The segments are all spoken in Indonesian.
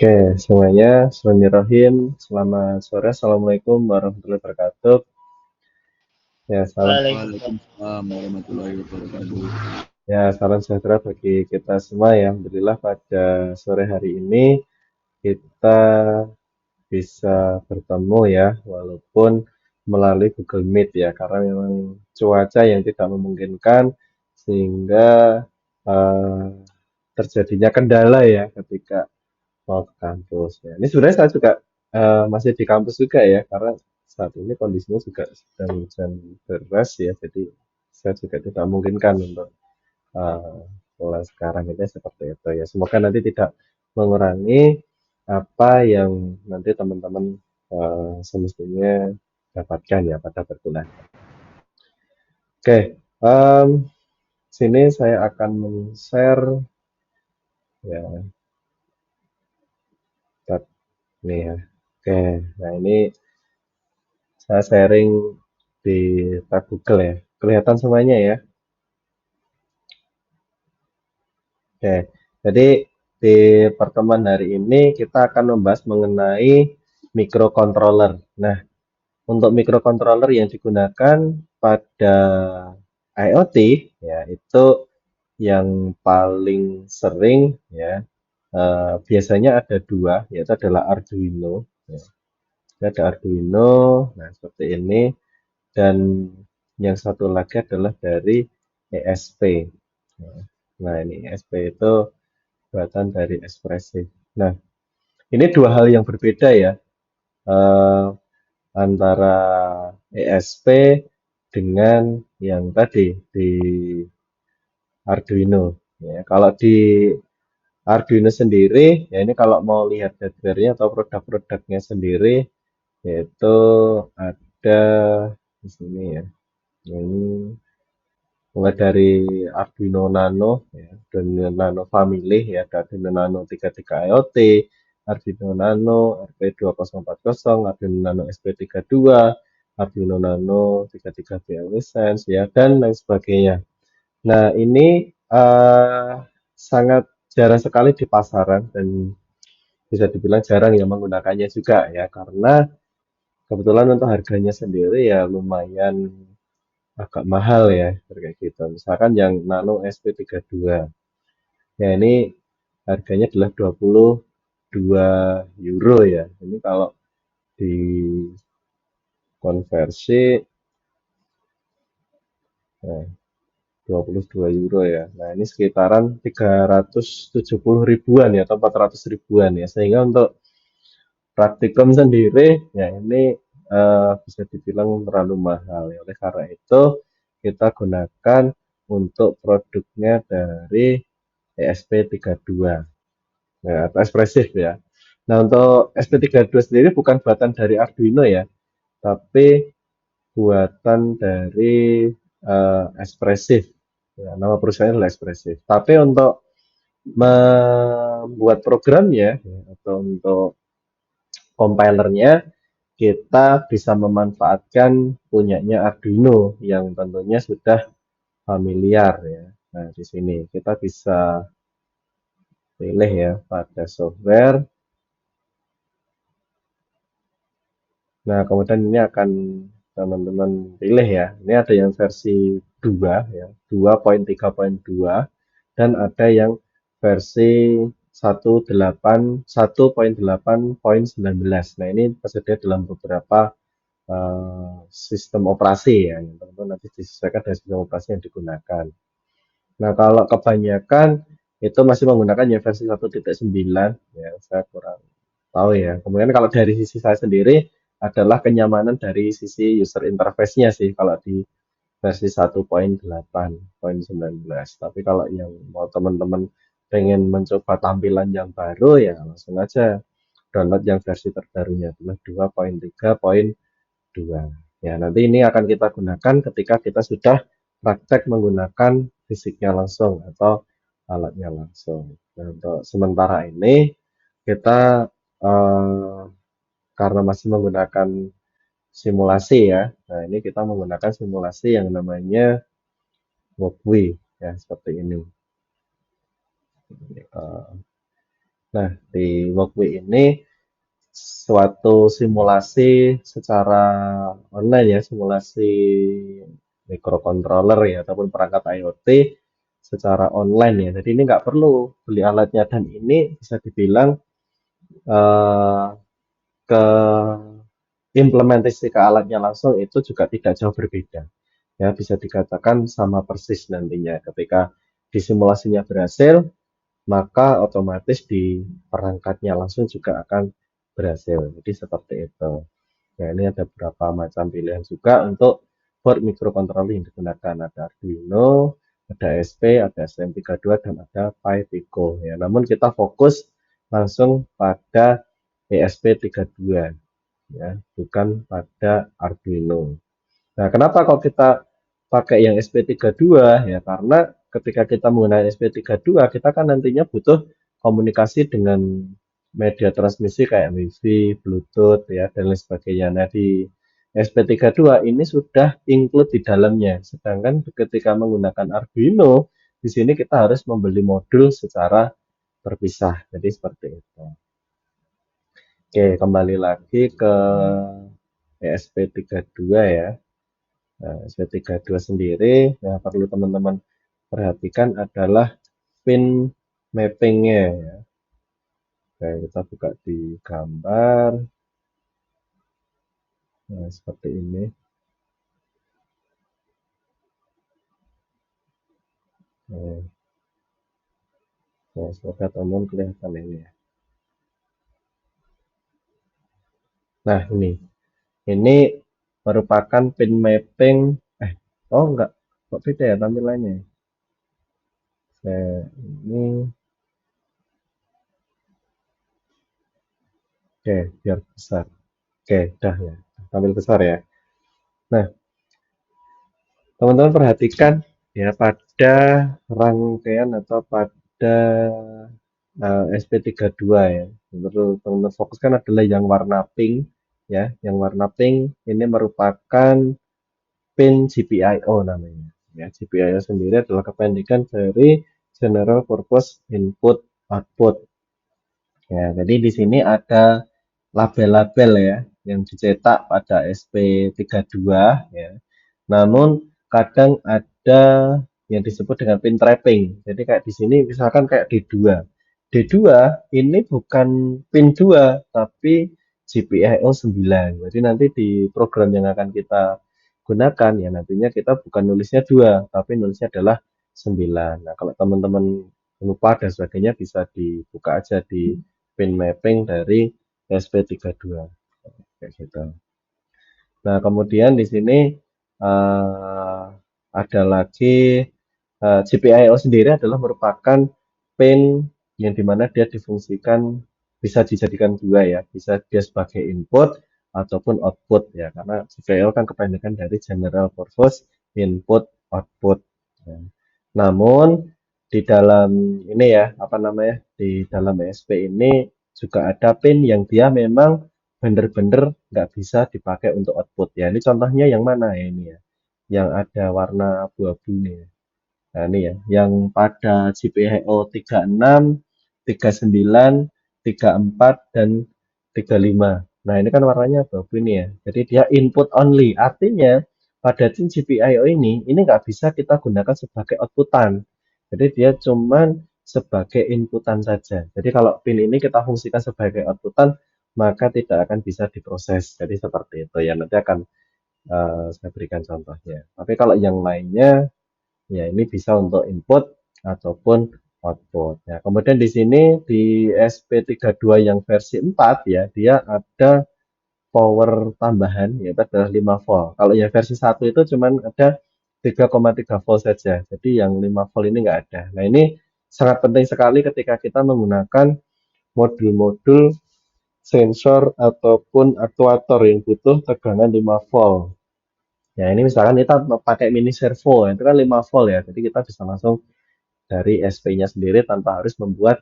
Oke, semuanya, Bismillahirrahmanirrahim. Selamat sore, Assalamualaikum warahmatullahi wabarakatuh. Ya, salam, Waalaikumsalam. Waalaikumsalam warahmatullahi wabarakatuh. ya, salam sejahtera bagi kita semua ya. Alhamdulillah pada sore hari ini kita bisa bertemu ya, walaupun melalui Google Meet ya, karena memang cuaca yang tidak memungkinkan sehingga eh, terjadinya kendala ya ketika mau ke kampus ya. Ini sebenarnya saya juga masih di kampus juga ya, karena saat ini kondisinya juga sedang hujan deras ya, jadi saya juga tidak memungkinkan untuk eh, mulai sekarang itu seperti itu ya. Semoga nanti tidak mengurangi apa yang nanti teman-teman semestinya dapatkan ya pada perkuliahan. Oke, em, sini saya akan men-share ya, tab ini ya. Oke, nah ini saya sharing di tab Google ya. Kelihatan semuanya ya. Oke, jadi di pertemuan hari ini kita akan membahas mengenai microcontroller. Nah, untuk microcontroller yang digunakan pada IoT ya itu yang paling sering ya biasanya ada dua, yaitu adalah Arduino. Ya. Ini ada Arduino, nah seperti ini, dan yang satu lagi adalah dari ESP. Nah, ini ESP itu buatan dari Espressif. Nah, ini dua hal yang berbeda ya, eh, antara ESP dengan yang tadi di Arduino. Ya, kalau di Arduino sendiri, ya ini kalau mau lihat hardware-nya atau produk-produknya sendiri, yaitu ada di sini ya. Ini mulai dari Arduino Nano, ya, Arduino Nano Family, ya, ada Arduino Nano 33 IoT, Arduino Nano RP2040, Arduino Nano SP32, Arduino Nano 33B License, ya, dan lain sebagainya. Nah, ini sangat jarang sekali di pasaran dan bisa dibilang jarang yang menggunakannya juga ya, karena kebetulan untuk harganya sendiri ya lumayan agak mahal ya kayak gitu. Misalkan yang Nano SP32. Ya ini harganya adalah 22 euro ya. Ini kalau dikonversi nah, 22 euro ya. Nah, ini sekitaran 370 ribuan ya atau 400 ribuan ya. Sehingga untuk praktikum sendiri ya ini bisa dibilang terlalu mahal ya. Oleh karena itu kita gunakan untuk produknya dari ESP32 ya, atau Espressif ya. Nah untuk SP32 sendiri bukan buatan dari Arduino ya, tapi buatan dari Espressif. Ya, nama perusahaannya adalah Espressif. Tapi untuk membuat programnya ya, atau untuk compilernya kita bisa memanfaatkan punyanya Arduino yang tentunya sudah familiar ya. Nah, di sini kita bisa pilih ya pada software. Nah, kemudian ini akan teman-teman pilih ya. Ini ada yang versi 2 ya, 2.3.2 dan ada yang versi 1.8.19. Nah, ini tersedia dalam beberapa sistem operasi ya, yang teman-teman nanti disesuaikan dengan sistem operasi yang digunakan. Nah, kalau kebanyakan itu masih menggunakan yang versi 1.9 ya, saya kurang tahu ya. Kemudian kalau dari sisi saya sendiri adalah kenyamanan dari sisi user interface-nya sih kalau di versi 1.8.19. Tapi kalau yang mau teman-teman pengen mencoba tampilan yang baru ya langsung aja download yang versi terbarunya adalah 2.3.2. Ya, nanti ini akan kita gunakan ketika kita sudah praktek menggunakan fisiknya langsung atau alatnya langsung. Nah, untuk sementara ini kita karena masih menggunakan simulasi ya. Nah, ini kita menggunakan simulasi yang namanya Walkway ya seperti ini. Eh, Nah, di Walkway ini suatu simulasi secara online ya, simulasi microcontroller ya, ataupun perangkat IoT secara online ya. Jadi ini nggak perlu beli alatnya dan ini bisa dibilang eh, ke implementasi ke alatnya langsung itu juga tidak jauh berbeda. Ya, bisa dikatakan sama persis nantinya. Ketika disimulasinya berhasil, maka otomatis di perangkatnya langsung juga akan berhasil. Jadi seperti itu. Nah, ini ada beberapa macam pilihan juga untuk board microcontroller yang digunakan. Ada Arduino, ada SP, ada STM32, dan ada Pi Pico. Ya, namun kita fokus langsung pada ESP32, ya, bukan pada Arduino. Nah, kenapa kalau kita pakai yang SP32? Ya, karena ketika kita menggunakan SP32, kita kan nantinya butuh komunikasi dengan media transmisi kayak Wi-Fi, Bluetooth, ya, dan lain sebagainya. Nah, di SP32 ini sudah include di dalamnya. Sedangkan ketika menggunakan Arduino, di sini kita harus membeli modul secara terpisah. Jadi seperti itu. Oke, kembali lagi ke ESP32 ya. Nah, SP32 sendiri yang perlu teman-teman perhatikan adalah pin mappingnya ya. Oke, kita buka di gambar. Nah, seperti ini. Nah, semoga teman-teman kelihatan ini ya. Nah, ini merupakan pin mapping. Oh enggak, kok beda ya tampilannya? Nah, ini, oke, biar besar. Oke, dah ya, tampil besar ya. Nah, teman-teman perhatikan ya pada rangkaian atau pada SP32 ya. Menurut teman-teman fokuskan adalah yang warna pink ya. Yang warna pink ini merupakan pin GPIO namanya. Ya, GPIO sendiri adalah kependekan dari General Purpose Input Output. Ya, jadi di sini ada label-label ya yang dicetak pada SP32 ya. Namun kadang ada yang disebut dengan pin trapping. Jadi kayak di sini misalkan kayak D2. D2 ini bukan pin 2 tapi GPIO 9. Jadi nanti di program yang akan kita gunakan ya nantinya kita bukan nulisnya 2 tapi nulisnya adalah 9. Nah, kalau teman-teman lupa dan sebagainya bisa dibuka aja di pin mapping dari SP32 kayak gitu. Nah, kemudian di sini eh, ada lagi GPIO sendiri adalah merupakan pin yang dimana dia difungsikan bisa dijadikan dua ya, bisa dia sebagai input ataupun output ya, karena GPIO kan kependekan dari General Purpose Input Output. Ya. Namun di dalam ini ya, apa namanya, di dalam ESP ini juga ada pin yang dia memang bener-bener nggak bisa dipakai untuk output ya. Ini contohnya yang mana ya ini ya? Yang ada warna abu-abu ini ya. Nah, ini ya, yang pada GPIO 36, 39, 34, dan 35. Nah, ini kan warnanya abu-abu ini ya. Jadi dia input only. Artinya pada pin GPIO ini nggak bisa kita gunakan sebagai outputan. Jadi dia cuman sebagai inputan saja. Jadi kalau pin ini kita fungsikan sebagai outputan, maka tidak akan bisa diproses. Jadi seperti itu ya. Nanti akan saya berikan contohnya. Tapi kalau yang lainnya ya, ini bisa untuk input ataupun output. Ya, kemudian di sini di SP32 yang versi 4 ya, dia ada power tambahan yaitu adalah 5 volt. Kalau yang versi 1 itu cuman ada 3,3 volt saja. Jadi yang 5 volt ini enggak ada. Nah, ini sangat penting sekali ketika kita menggunakan modul-modul sensor ataupun aktuator yang butuh tegangan 5 volt. Ya, ini misalkan kita pakai mini servo, itu kan 5 volt ya. Jadi kita bisa langsung dari SP-nya sendiri tanpa harus membuat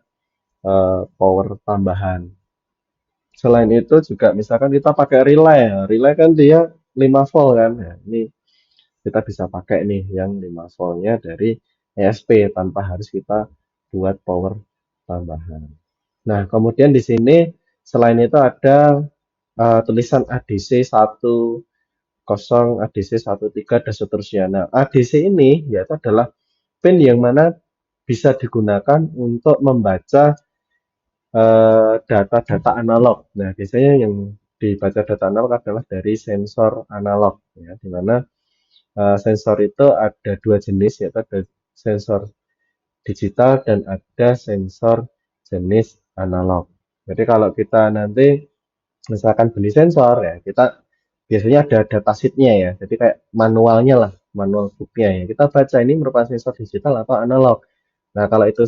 power tambahan. Selain itu juga misalkan kita pakai relay, ya. Relay kan dia 5 volt kan. Ya, ini kita bisa pakai nih yang 5 voltnya dari ESP tanpa harus kita buat power tambahan. Nah, kemudian di sini selain itu ada tulisan ADC 10, ADC 13 dan seterusnya. Nah, ADC ini yaitu adalah pin yang mana bisa digunakan untuk membaca data-data analog. Nah, biasanya yang dibaca data analog adalah dari sensor analog, ya, di mana sensor itu ada dua jenis, yaitu ada sensor digital dan ada sensor jenis analog. Jadi kalau kita nanti misalkan beli sensor ya, kita biasanya ada datasheetnya ya, jadi kayak manualnya lah, manual booknya ya. Kita baca ini merupakan sensor digital atau analog. Nah, kalau itu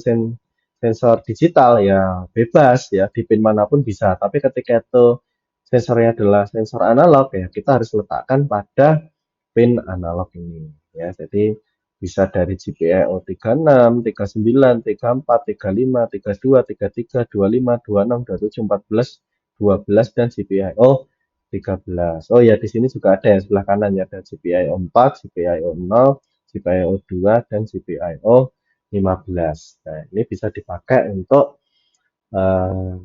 sensor digital ya bebas ya, di pin manapun bisa. Tapi ketika itu sensornya adalah sensor analog ya, kita harus letakkan pada pin analog ini ya. Jadi bisa dari GPIO 36, 39, 34, 35, 32, 33, 25, 26, 27, 14, 12 dan GPIO 13. Oh ya, di sini juga ada ya sebelah kanan ya, ada GPIO 4, GPIO 0, GPIO 2 dan GPIO 15. Nah, ini bisa dipakai untuk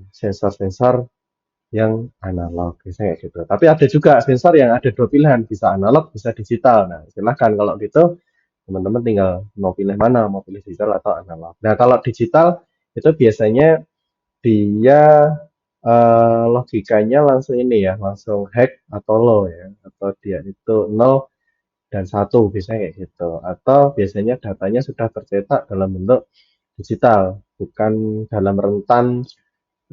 sensor-sensor yang analog, biasanya kayak gitu. Tapi ada juga sensor yang ada dua pilihan, bisa analog, bisa digital. Nah, silahkan kalau gitu teman-teman tinggal mau pilih mana, mau pilih digital atau analog. Nah, kalau digital itu biasanya dia logikanya langsung ini ya, langsung hack atau low ya, atau dia itu 0 dan 1 biasanya kayak gitu. Atau biasanya datanya sudah tercetak dalam bentuk digital, bukan dalam rentan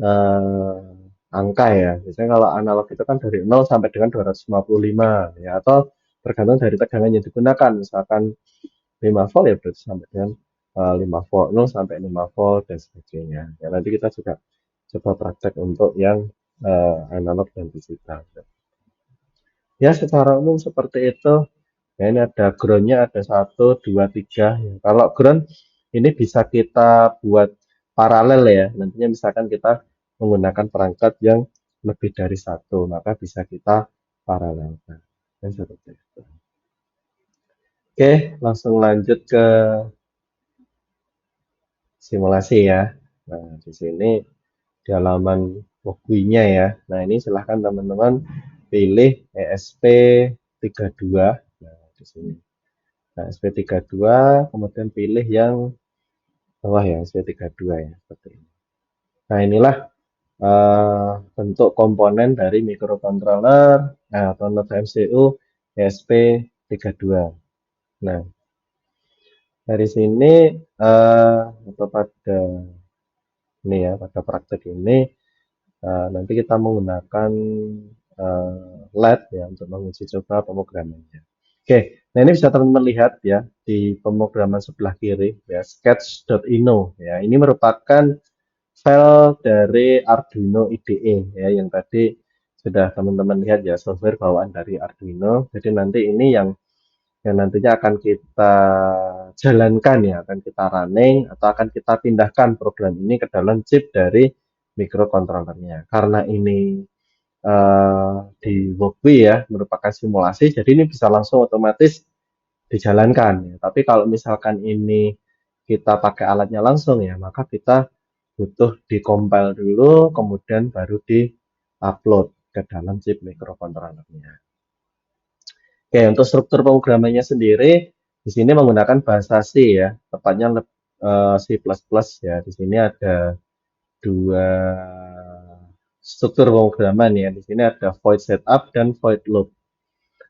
eh, angka ya. Biasanya kalau analog itu kan dari 0 sampai dengan 255 ya, atau tergantung dari tegangan yang digunakan. Misalkan 5 volt ya berarti sampai dengan 5 volt, 0 sampai 5 volt dan sebagainya. Ya, nanti kita juga coba praktek untuk yang analog dan digital. Ya, secara umum seperti itu. Ya, ini ada groundnya ada 1, 2, 3. Ya, kalau ground ini bisa kita buat paralel ya. Nantinya misalkan kita menggunakan perangkat yang lebih dari satu, maka bisa kita paralelkan. Ya, seperti itu. Oke, langsung lanjut ke simulasi ya. Nah, di sini di halaman walkthrough-nya ya. Nah, ini silahkan teman-teman pilih ESP32. Nah, di sini. Nah, SP32, kemudian pilih yang bawah ya, SP32 ya, seperti ini. Nah, inilah bentuk komponen dari microcontroller atau node MCU ESP32. Nah, dari sini atau pada ini ya, pada praktek ini nanti kita menggunakan LED ya untuk menguji coba pemrogramannya. Oke, nah ini bisa teman-teman lihat ya di pemrograman sebelah kiri ya, sketch.ino ya. Ini merupakan file dari Arduino IDE ya, yang tadi sudah teman-teman lihat ya, software bawaan dari Arduino. Jadi nanti ini yang nantinya akan kita jalankan ya, akan kita running atau akan kita pindahkan program ini ke dalam chip dari microcontrollernya. Karena ini di Walkthrough ya, merupakan simulasi, jadi ini bisa langsung otomatis dijalankan ya. Tapi kalau misalkan ini kita pakai alatnya langsung ya, maka kita butuh di-compile dulu, kemudian baru di-upload ke dalam chip microcontrollernya. Oke, untuk struktur pemrogramannya sendiri, di sini menggunakan bahasa C ya, tepatnya C++ ya. Di sini ada dua struktur pemrograman ya. Di sini ada void setup dan void loop.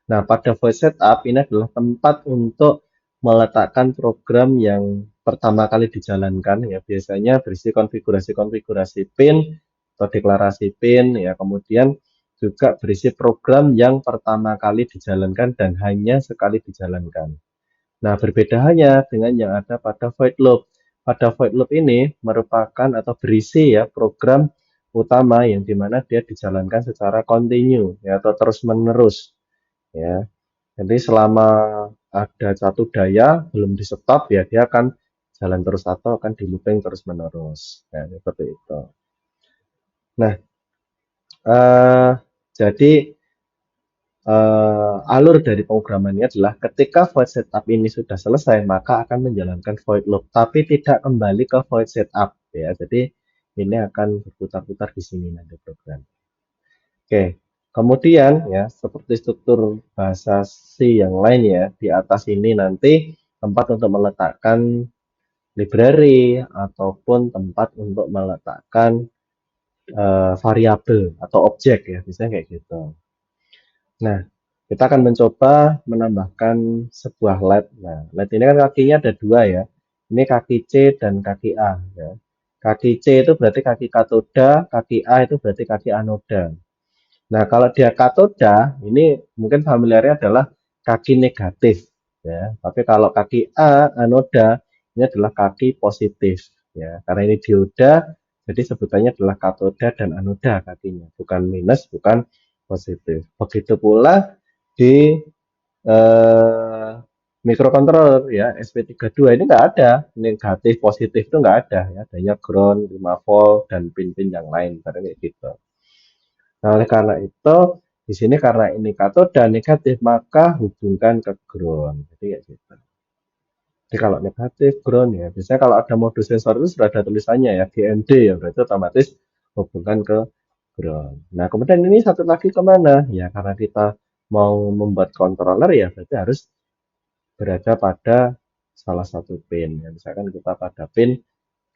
Nah, pada void setup ini adalah tempat untuk meletakkan program yang pertama kali dijalankan ya. Biasanya berisi konfigurasi-konfigurasi pin atau deklarasi pin ya. Kemudian juga berisi program yang pertama kali dijalankan dan hanya sekali dijalankan. Nah, berbeda halnya dengan yang ada pada void loop. Pada void loop ini merupakan atau berisi ya program utama yang dimana dia dijalankan secara kontinu ya, atau terus menerus ya. Jadi selama ada satu daya belum di stop ya dia akan jalan terus atau akan di looping terus menerus ya, seperti itu. Nah, eh, jadi alur dari pemrogramannya adalah ketika void setup ini sudah selesai maka akan menjalankan void loop tapi tidak kembali ke void setup ya. Jadi ini akan berputar-putar di sini nanti program. Oke, kemudian ya seperti struktur bahasa C yang lain ya, di atas ini nanti tempat untuk meletakkan library ataupun tempat untuk meletakkan variabel atau objek ya, misalnya kayak gitu. Nah, kita akan mencoba menambahkan sebuah LED. Nah, LED ini kan kakinya ada dua ya. Ini kaki C dan kaki A ya. Kaki C itu berarti kaki katoda, kaki A itu berarti kaki anoda. Nah, kalau dia katoda, ini mungkin familiarnya adalah kaki negatif ya. Tapi kalau kaki A anoda, ini adalah kaki positif ya. Karena ini dioda, jadi sebutannya adalah katoda dan anoda kakinya, bukan minus, bukan positif. Begitu pula di eh, microcontroller ya SP32 ini nggak ada negatif positif itu nggak ada ya, adanya ground 5 volt dan pin-pin yang lain kayak gitu. Nah, oleh karena itu, di sini karena ini katoda negatif, maka hubungkan ke ground. Jadi ya gitu. Jadi kalau negatif, ground ya. Biasanya kalau ada mode sensor itu sudah ada tulisannya ya, GND ya, berarti otomatis hubungkan ke ground. Nah, kemudian ini satu lagi kemana? Ya, karena kita mau membuat controller ya, berarti harus berada pada salah satu pin. Ya, misalkan kita pada pin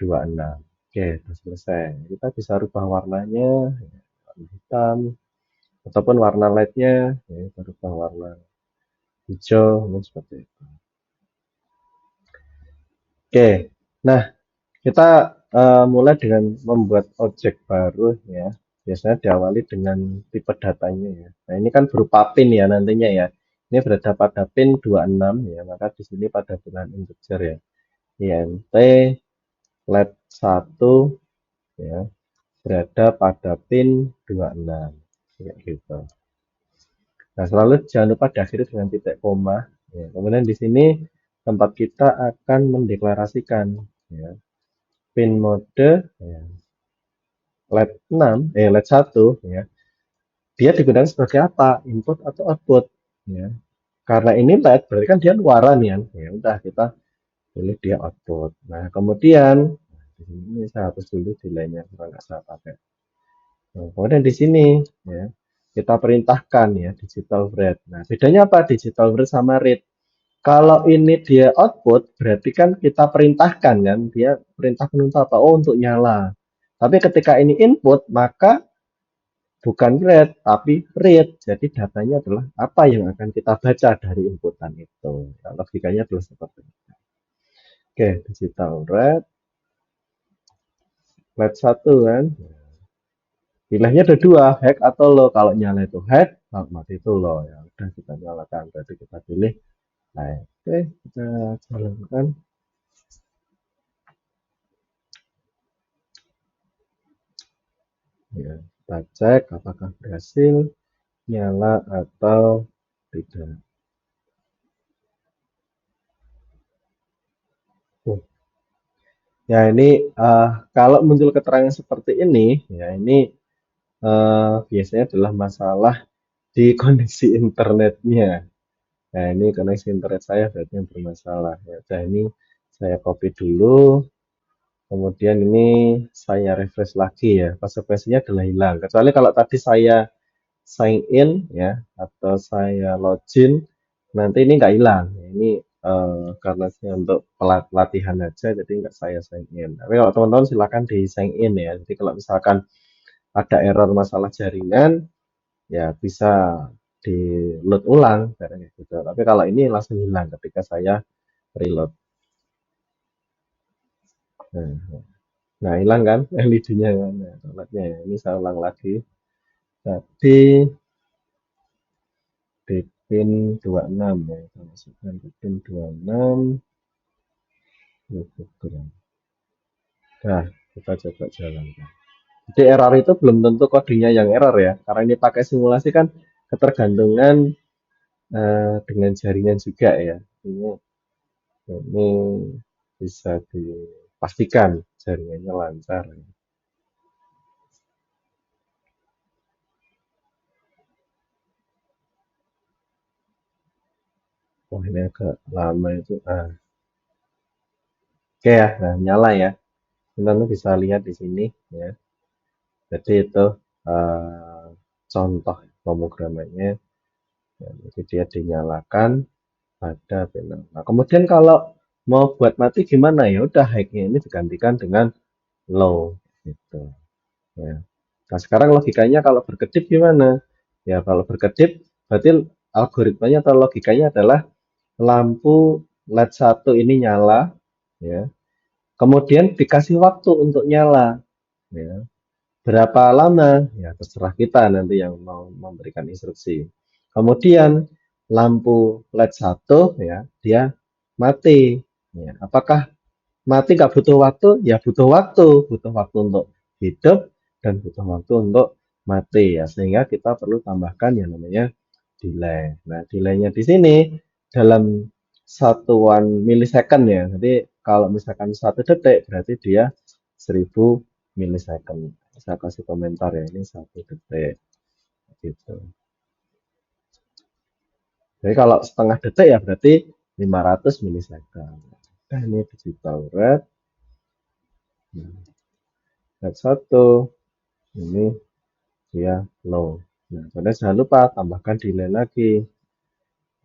26. Oke, sudah selesai. Kita bisa rubah warnanya, ya, warna hitam, ataupun warna lightnya ya, berubah warna hijau seperti itu. Oke, nah kita mulai dengan membuat objek baru ya. Biasanya diawali dengan tipe datanya ya. Nah ini kan berupa pin ya nantinya ya. Ini berada pada pin 26 ya, maka di sini pada pilihan integer ya. INT LED 1 ya berada pada pin 26 ya gitu. Nah, selalu jangan lupa diakhiri dengan titik koma. Ya, kemudian di sini tempat kita akan mendeklarasikan ya, pin mode ya, LED 6, LED 1 ya. Dia digunakan sebagai apa? Input atau output ya. Karena ini LED berarti kan dia luaran ya. Ya udah kita pilih dia output. Nah, kemudian di sini saya hapus dulu delaynya karena nggak saya pakai. Nah, kemudian di sini ya kita perintahkan ya digital read. Nah, bedanya apa digital read sama read? Kalau ini dia output, berarti kan kita perintahkan kan, dia perintahkan untuk apa? Oh, untuk nyala. Tapi ketika ini input, maka bukan read, tapi read. Jadi datanya adalah apa yang akan kita baca dari inputan itu. Nah, logikanya adalah seperti itu. Oke, digital read, read satu kan. Pilihannya ada dua, hack atau low. Kalau nyala itu hack, kalau mati itu low. Ya udah kita nyalakan. Berarti kita pilih. Nah, oke, kita jalankan. Ya, kita cek apakah berhasil nyala atau tidak. Ya ini kalau muncul keterangan seperti ini, ya ini biasanya adalah masalah di koneksi internetnya. Nah ini koneksi internet saya berarti yang bermasalah. Ya, nah, ini saya copy dulu, kemudian ini saya refresh lagi ya. Konsekuensinya adalah hilang. Kecuali kalau tadi saya sign in ya atau saya login nanti ini nggak hilang ini karena untuk pelatihan aja jadi nggak saya sign in tapi kalau teman-teman silakan di sign in ya jadi kalau misalkan ada error masalah jaringan ya bisa di load ulang kayak gitu tapi kalau ini langsung hilang ketika saya reload nah, nah hilang kan LED-nya kan nah, ya. Ini saya ulang lagi tadi di pin 26 ya kita masukkan ke pin 26 program. Nah, kita coba jalankan. Jadi error itu belum tentu kodenya yang error ya, karena ini pakai simulasi kan ketergantungan dengan jaringan juga ya. Ini bisa dipastikan jaringannya lancar. Wah ini agak lama itu. Oke ya, nah nyala ya. Teman-teman bisa lihat di sini ya. Jadi itu eh, contoh pemrogramannya. Ya, jadi dia dinyalakan pada panel. Nah, kemudian kalau mau buat mati gimana ya? Udah high-nya ini digantikan dengan low gitu ya. Nah, sekarang logikanya kalau berkedip gimana? Ya, kalau berkedip berarti algoritmanya atau logikanya adalah lampu LED satu ini nyala ya. Kemudian dikasih waktu untuk nyala ya. Berapa lama? Ya, terserah kita nanti yang mau memberikan instruksi. Kemudian lampu LED satu ya, dia mati. Ya, apakah mati nggak butuh waktu? Ya butuh waktu untuk hidup dan butuh waktu untuk mati ya. Sehingga kita perlu tambahkan yang namanya delay. Nah, delaynya di sini dalam satuan milisecond ya. Jadi kalau misalkan 1 detik berarti dia 1000 milisecond. Saya kasih komentar ya, ini 1 detik gitu. Jadi kalau setengah detik ya berarti 500 milisecond. Nah, ini digital red. Red satu ini dia low. Nah, kemudian jangan lupa tambahkan delay lagi.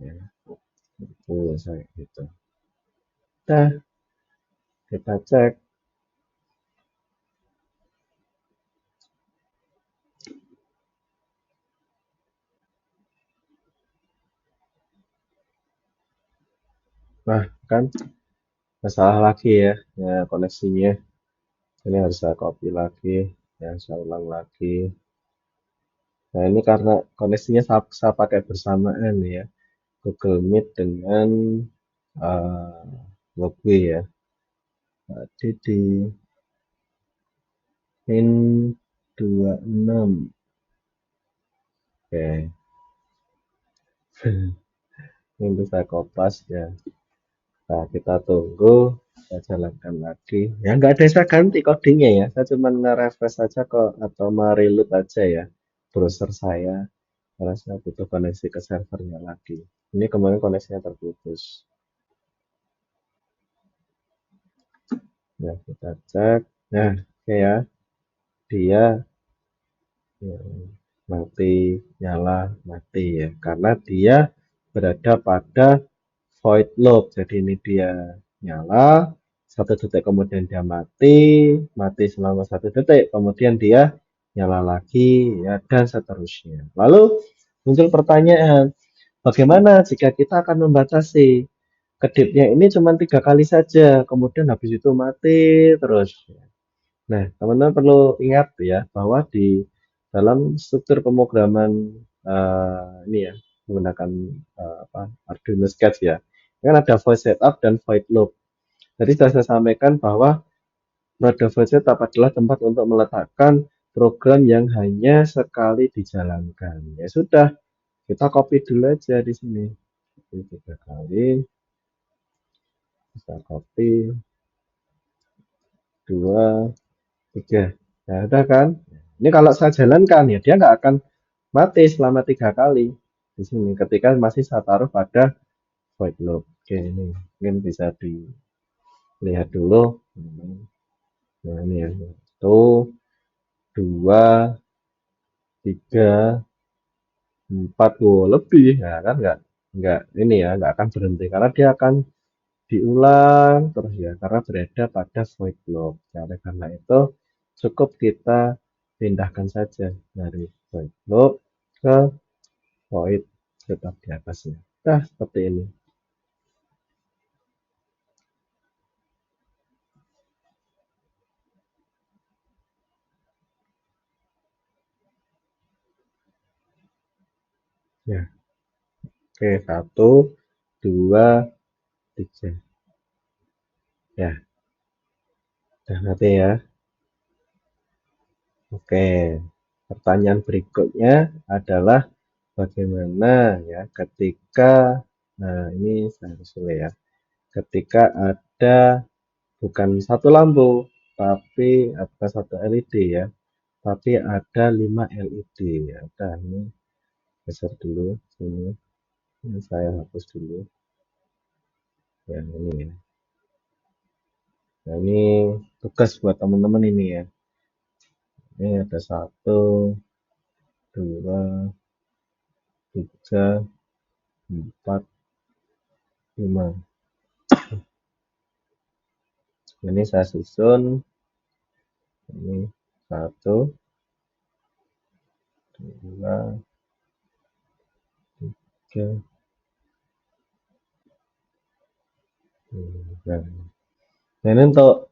Ya, itu saya gitu. Nah, kita cek. Nah, kan masalah lagi ya, ya koneksinya. Ini harus saya copy lagi, ya saya ulang lagi. Nah, ini karena koneksinya saya pakai bersamaan ya, Google Meet dengan uh, Walkway ya. Tadi di pin 26. Oke, ini saya kopas ya. Nah, kita tunggu, saya jalankan lagi. Ya, nggak ada saya ganti codingnya ya. Saya cuma nge-refresh saja kok atau mereload aja ya browser saya. Karena saya butuh koneksi ke servernya lagi. Ini kemarin koneksinya terputus. Nah, kita cek. Nah, oke ya. Dia ya, mati, nyala, mati ya. Karena dia berada pada void loop. Jadi ini dia nyala, 1 detik kemudian dia mati, mati selama 1 detik, kemudian dia nyala lagi, ya dan seterusnya. Lalu muncul pertanyaan, bagaimana jika kita akan membatasi kedipnya ini cuma 3 kali saja, kemudian habis itu mati terus. Nah, teman-teman perlu ingat ya bahwa di dalam struktur pemrograman ini ya menggunakan Arduino Sketch ya, kan ada void setup dan void loop. Jadi sudah saya sampaikan bahwa mode void setup adalah tempat untuk meletakkan program yang hanya sekali dijalankan. Ya sudah, kita copy dulu aja di sini. Jadi 3 kali, bisa copy 2, 3. Nah, udah kan? Ini kalau saya jalankan ya dia nggak akan mati selama 3 kali di sini ketika masih saya taruh pada void loop. Oke, ini mungkin bisa dilihat dulu. Nah, ini ya. 1, 2, 3, 4, lebih. Nah, kan nggak ini ya, nggak akan berhenti karena dia akan diulang terus ya karena berada pada void loop. Nah, oleh karena itu cukup kita pindahkan saja dari void loop ke void tetap di atasnya. Nah, seperti ini. Ya, oke, 1, 2, 3. Ya, udah nanti ya. Oke, pertanyaan berikutnya adalah bagaimana ya ketika, nah ini saya harus mulai ya, ketika ada bukan satu lampu, tapi bukan satu LED ya, tapi ada 5 LED. Ya, udah ini geser dulu sini. Ini saya hapus dulu. Ya, ini ya. Nah, ini tugas buat teman-teman ini ya. Ini ada 1, 2, 3, 4, 5. Ini saya susun. Ini 1, 2, 3. Nah, ini untuk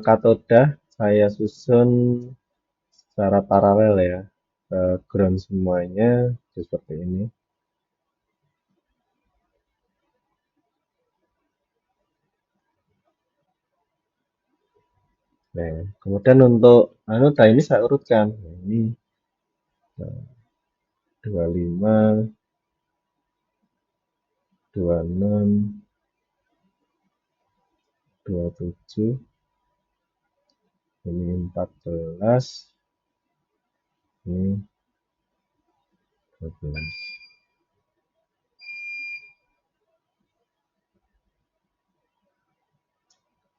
katoda saya susun secara paralel ya. Ground semuanya seperti ini. Nah, kemudian untuk ini saya urutkan. Nah, ini 25, 26, 27, ini 14, ini 12.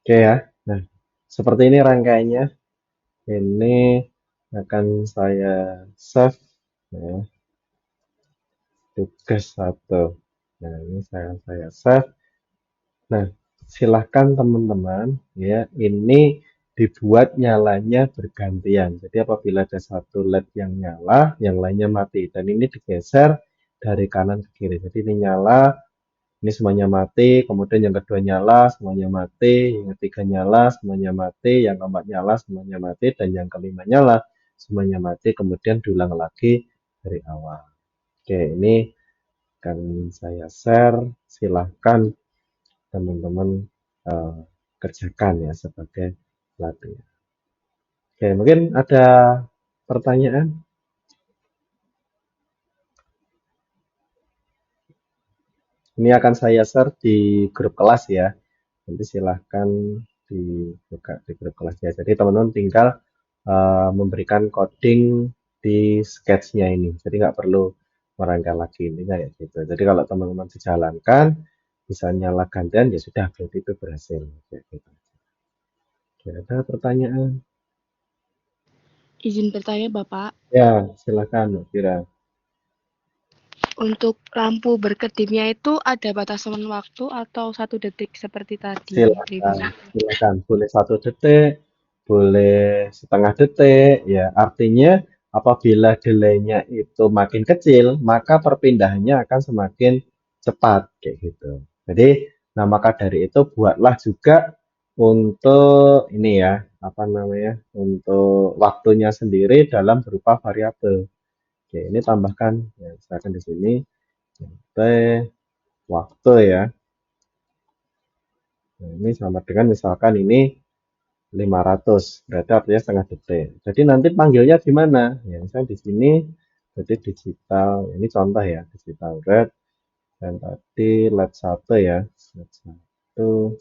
Oke ya. Nah, seperti ini rangkaiannya. Ini akan saya save ya, tugas 1. Nah, ini saya save. Nah, silahkan teman-teman ya, ini dibuat nyalanya bergantian. Jadi apabila ada satu LED yang nyala, yang lainnya mati. Dan ini digeser dari kanan ke kiri. Jadi ini nyala, ini semuanya mati, kemudian yang kedua nyala, semuanya mati, yang ketiga nyala, semuanya mati, yang keempat nyala, semuanya mati, dan yang kelima nyala, semuanya mati, kemudian diulang lagi dari awal. Oke, ini akan saya share, silahkan teman-teman eh, kerjakan ya sebagai latihan. Oke, mungkin ada pertanyaan? Ini akan saya share di grup kelas ya. Nanti silahkan dibuka di grup kelas ya. Jadi teman-teman tinggal memberikan coding di sketch-nya ini. Jadi nggak perlu merangkai lagi ini kayak gitu. Jadi kalau teman-teman dijalankan, bisa nyala gantian ya sudah berarti itu berhasil. Kayak gitu. Oke, ada pertanyaan? Izin bertanya Bapak, Ya, silakan Mbak Kira. untuk lampu berkedipnya itu ada batasan waktu atau 1 detik seperti tadi? Silakan, 5 silakan. Boleh 1 detik, boleh setengah detik. Ya, artinya apabila delaynya itu makin kecil, maka perpindahannya akan semakin cepat, kayak gitu. Jadi, nah maka dari itu buatlah juga untuk ini ya, apa namanya, untuk waktunya sendiri dalam berupa variabel. Oke, ini tambahkan, ya, misalkan di sini, T, waktu ya. Nah, ini sama dengan misalkan ini 500, berarti artinya setengah detik. Jadi nanti panggilnya gimana? Ya, misalnya di sini, berarti digital, ini contoh ya, digital red, dan tadi LED 1 ya, LED 1,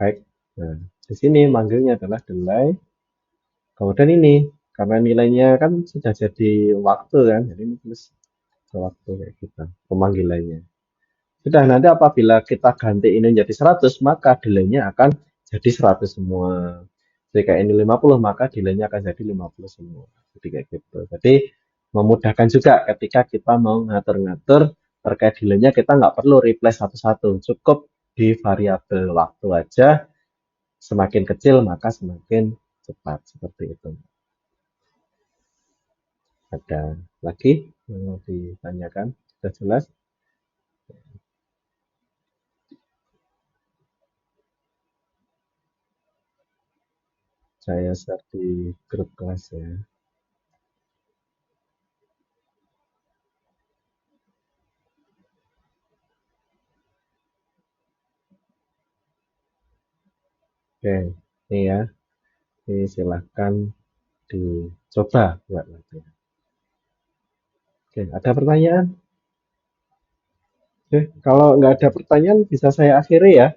high. Nah, di sini manggilnya adalah delay, kemudian ini, karena nilainya kan sudah jadi waktu kan, jadi ini tulis waktu kayak kita, pemanggilannya. Sudah, nanti apabila kita ganti ini menjadi 100, maka delaynya akan jadi 100 semua. Jika ini 50, maka delaynya akan jadi 50 semua. Jadi kayak gitu. Jadi memudahkan juga ketika kita mau ngatur-ngatur terkait delaynya, kita nggak perlu replace satu-satu. Cukup di variabel waktu aja, semakin kecil maka semakin cepat. Seperti itu. Ada lagi yang mau ditanyakan? Sudah jelas? Saya share di grup kelas ya. Oke, ini ya. Ini silahkan dicoba buat latihan. Oke, ada pertanyaan? Oke, kalau nggak ada pertanyaan bisa saya akhiri ya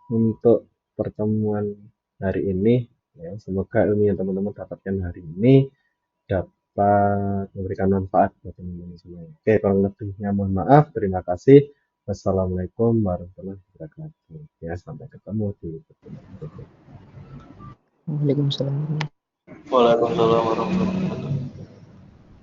untuk pertemuan hari ini. Ya, semoga ilmu yang teman-teman dapatkan hari ini dapat memberikan manfaat buat teman-teman semuanya. Oke, kurang lebihnya mohon maaf. Terima kasih. Wassalamualaikum warahmatullahi wabarakatuh. Ya, sampai ketemu di pertemuan berikutnya. Waalaikumsalam. Waalaikumsalam warahmatullahi wabarakatuh.